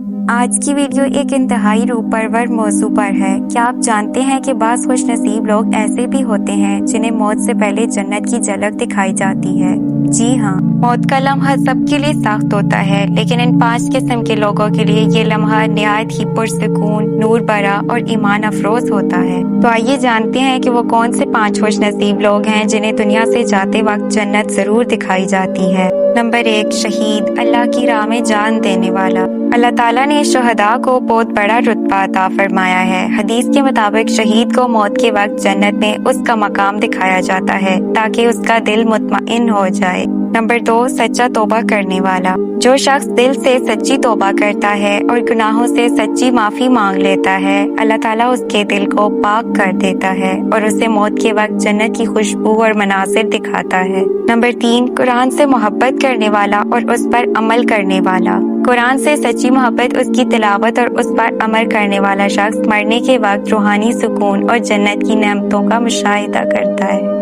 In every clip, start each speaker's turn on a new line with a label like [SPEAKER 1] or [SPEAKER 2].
[SPEAKER 1] آج کی ویڈیو ایک انتہائی روح پرور موضوع پر ہے۔ کیا آپ جانتے ہیں کہ بعض خوش نصیب لوگ ایسے بھی ہوتے ہیں جنہیں موت سے پہلے جنت کی جھلک دکھائی جاتی ہے؟ جی ہاں، موت کا لمحہ سب کے لیے سخت ہوتا ہے، لیکن ان 5 قسم کے لوگوں کے لیے یہ لمحہ نہایت ہی پرسکون، نور بھرا اور ایمان افروز ہوتا ہے۔ تو آئیے جانتے ہیں کہ وہ کون سے 5 خوش نصیب لوگ ہیں جنہیں دنیا سے جاتے وقت جنت ضرور دکھائی جاتی ہے۔ نمبر 1، شہید، اللہ کی راہ میں جان دینے والا۔ اللہ تعالیٰ نے شہداء کو بہت بڑا رتبہ عطا فرمایا ہے۔ حدیث کے مطابق شہید کو موت کے وقت جنت میں اس کا مقام دکھایا جاتا ہے تاکہ اس کا دل مطمئن ہو جائے۔ نمبر 2، سچا توبہ کرنے والا۔ جو شخص دل سے سچی توبہ کرتا ہے اور گناہوں سے سچی معافی مانگ لیتا ہے، اللہ تعالیٰ اس کے دل کو پاک کر دیتا ہے اور اسے موت کے وقت جنت کی خوشبو اور مناظر دکھاتا ہے۔ نمبر 3، قرآن سے محبت کرنے والا اور اس پر عمل کرنے والا۔ قرآن سے سچی محبت، اس کی تلاوت اور اس پر عمل کرنے والا شخص مرنے کے وقت روحانی سکون اور جنت کی نعمتوں کا مشاہدہ کرتا ہے۔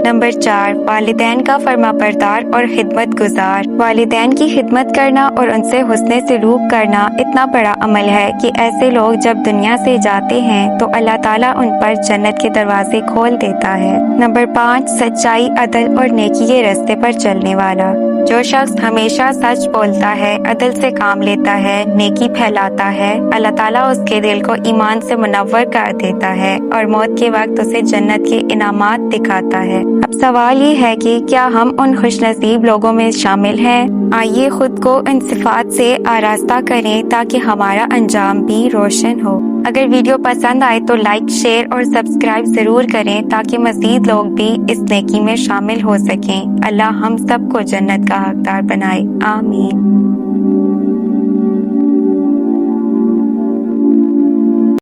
[SPEAKER 1] نمبر 4، والدین کا فرما بردار اور خدمت گزار۔ والدین کی خدمت کرنا اور ان سے حسن سلوک کرنا اتنا بڑا عمل ہے کہ ایسے لوگ جب دنیا سے جاتے ہیں تو اللہ تعالیٰ ان پر جنت کے دروازے کھول دیتا ہے۔ نمبر 5، سچائی، عدل اور نیکی کے راستے پر چلنے والا۔ جو شخص ہمیشہ سچ بولتا ہے، عدل سے کام لیتا ہے، نیکی پھیلاتا ہے، اللہ تعالیٰ اس کے دل کو ایمان سے منور کر دیتا ہے اور موت کے وقت اسے جنت کے انعامات دکھاتا ہے۔ اب سوال یہ ہے کہ کیا ہم ان خوش نصیب لوگوں میں شامل ہیں؟ آئیے خود کو ان صفات سے آراستہ کریں تاکہ ہمارا انجام بھی روشن ہو۔ اگر ویڈیو پسند آئے تو لائک، شیئر اور سبسکرائب ضرور کریں تاکہ مزید لوگ بھی اس نیکی میں شامل ہو سکیں۔ اللہ ہم سب کو جنت کا حقدار بنائے، آمین۔